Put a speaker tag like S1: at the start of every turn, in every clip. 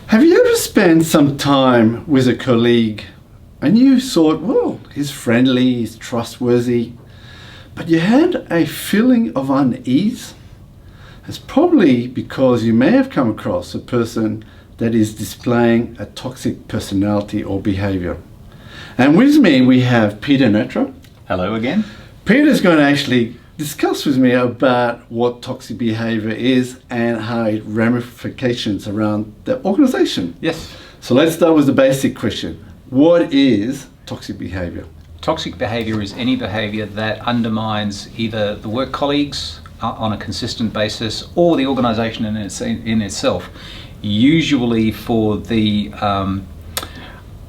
S1: Have you ever spent some time with a colleague and you thought, well, he's friendly, he's trustworthy, but you had a feeling of unease? It's probably because you may have come across a person that is displaying a toxic personality or behavior. And with me, we have Peter Netra.
S2: Hello again.
S1: Peter's going to actually discuss with me about what toxic behavior is and how it ramifications around the organization.
S2: Yes.
S1: So let's start with the basic question. What is toxic behavior?
S2: Toxic behavior is any behavior that undermines either the work colleagues on a consistent basis or the organization in itself, usually for the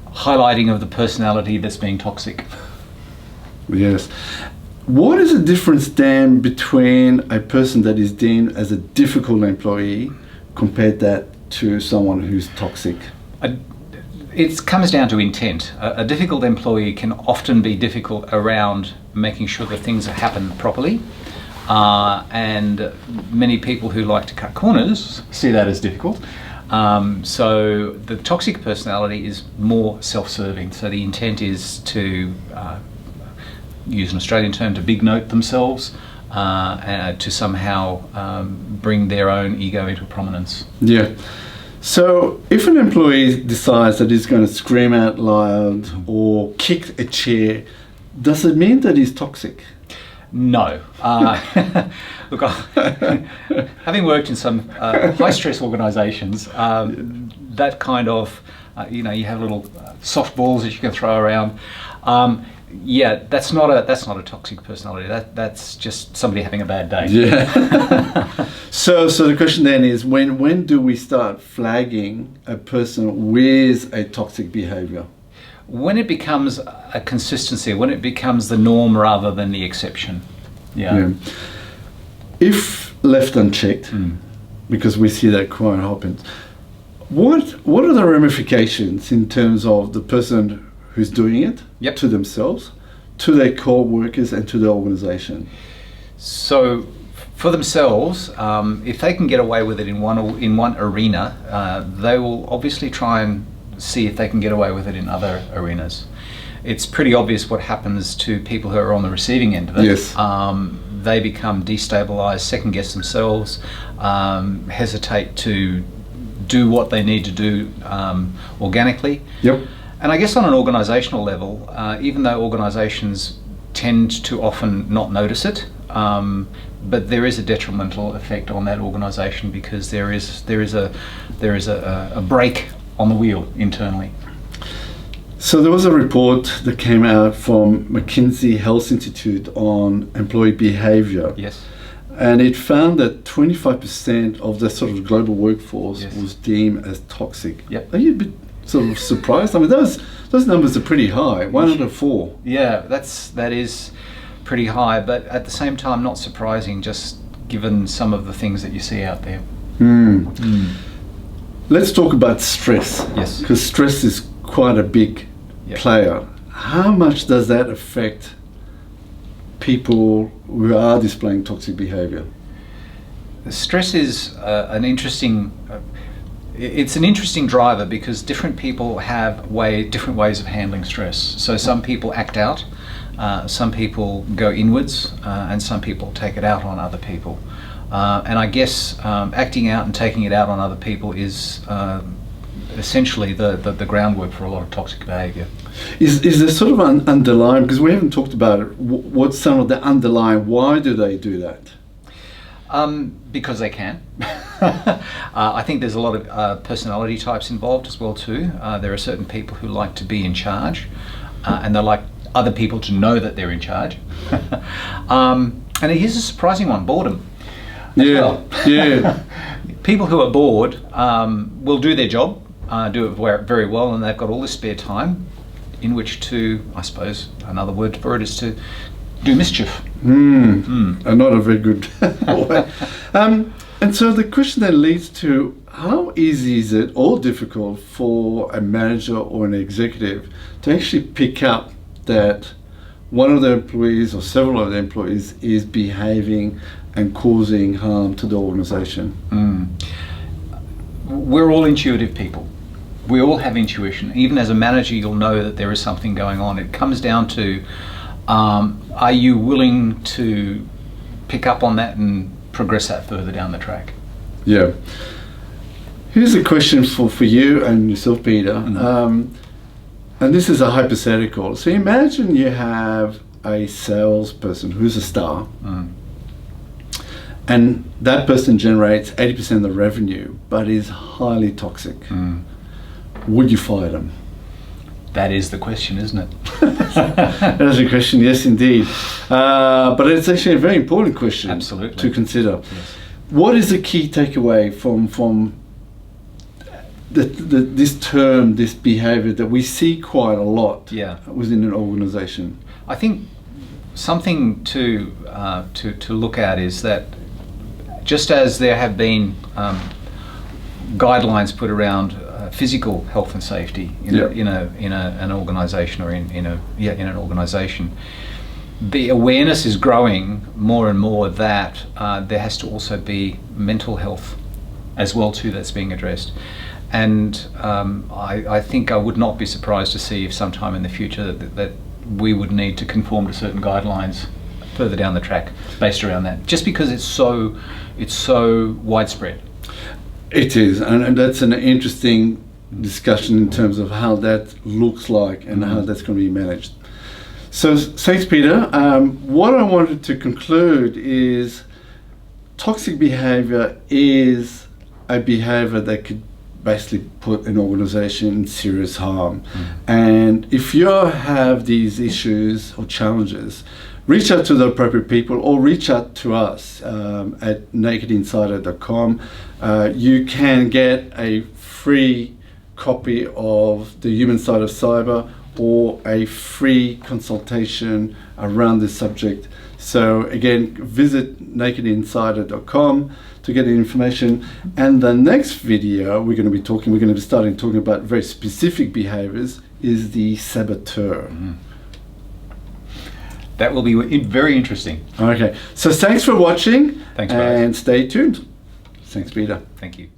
S2: highlighting of the personality that's being toxic.
S1: Yes. What is the difference then between a person that is deemed as a difficult employee compared that to someone who's toxic?
S2: It comes down to intent. A difficult employee can often be difficult around making sure that things happen properly. And many people who like to cut corners see that as difficult. So the toxic personality is more self-serving. So the intent is to use an Australian term, to big note themselves, to somehow bring their own ego into prominence.
S1: Yeah. So if an employee decides that he's going to scream out loud or kick a chair, does it mean that he's toxic?
S2: No. Look, having worked in some high-stress organisations, that kind of, you have little soft balls that you can throw around. Yeah, that's not a toxic personality. That's just somebody having a bad day.
S1: Yeah. So the question then is, when do we start flagging a person with a toxic behaviour?
S2: When it becomes a consistency, when it becomes the norm rather than the exception. Yeah.
S1: If left unchecked, because we see that quite often, what are the ramifications in terms of the person who's doing it to themselves, to their co-workers and to the organisation?
S2: So for themselves, if they can get away with it in one arena, they will obviously try and see if they can get away with it in other arenas. It's pretty obvious what happens to people who are on the receiving end of it.
S1: Yes.
S2: They become destabilised, second guess themselves, hesitate to do what they need to do organically.
S1: Yep.
S2: And I guess on an organisational level, even though organisations tend to often not notice it, but there is a detrimental effect on that organisation because there is a brake on the wheel internally.
S1: So there was a report that came out from McKinsey Health Institute on employee behaviour.
S2: Yes.
S1: And it found that 25% of the sort of global workforce was deemed as toxic.
S2: Yep.
S1: Are you a bit sort of surprised? I mean, those numbers are pretty high. 1 out of 4. Yeah,
S2: that is pretty high, but at the same time not surprising, just given some of the things that you see out there.
S1: Let's talk about stress.
S2: Yes.
S1: Because stress is quite a big player. How much does that affect people who are displaying toxic behaviour?
S2: Stress is an interesting driver because different people have different ways of handling stress. So some people act out, some people go inwards, and some people take it out on other people. And I guess acting out and taking it out on other people is essentially the groundwork for a lot of toxic behaviour.
S1: Is there sort of an underlying, because we haven't talked about it, what's some of the underlying, why do they do that?
S2: Because they can. I think there's a lot of personality types involved as well too. There are certain people who like to be in charge and they like other people to know that they're in charge. And here's a surprising one, boredom.
S1: Yeah.
S2: People who are bored will do their job, do it very well, and they've got all this spare time in which to, I suppose, another word for it is to do mischief.
S1: And not a very good way. And so the question then leads to, how easy is it or difficult for a manager or an executive to actually pick up that one of the employees or several of the employees is behaving and causing harm to the organization?
S2: We're all intuitive people. we all have intuition. Even as a manager, you'll know that there is something going on. It comes down to, are you willing to pick up on that and progress that further down the track?
S1: Yeah. Here's a question for you and yourself, Peter. And this is a hypothetical. So imagine you have a salesperson who's a star, and that person generates 80% of the revenue, but is highly toxic. Would you fire them?
S2: That is the question, isn't it?
S1: That is a question, yes, indeed. But it's actually a very important question.
S2: Absolutely.
S1: To consider.
S2: Yes.
S1: What is the key takeaway from this term, this behavior that we see quite a lot within an organization?
S2: I think something to look at is that just as there have been guidelines put around physical health and safety in an organisation or in an organisation, the awareness is growing more and more that there has to also be mental health as well too that's being addressed. And I think I would not be surprised to see if sometime in the future that we would need to conform to certain guidelines further down the track based around that, just because it's so widespread. It
S1: is, and that's an interesting discussion in terms of how that looks like and how that's going to be managed. So thanks, Peter. What I wanted to conclude is toxic behavior is a behavior that could basically put an organization in serious harm. And if you have these issues or challenges, reach out to the appropriate people or reach out to us at nakedinsider.com. You can get a free copy of The Human Side of Cyber or a free consultation around this subject. So again, visit nakedinsider.com to get the information. And the next video we're going to be starting talking about very specific behaviors is the saboteur.
S2: That will be very interesting.
S1: Okay, so thanks for watching.
S2: Thanks,
S1: and stay tuned. Thanks, Peter.
S2: Thank you.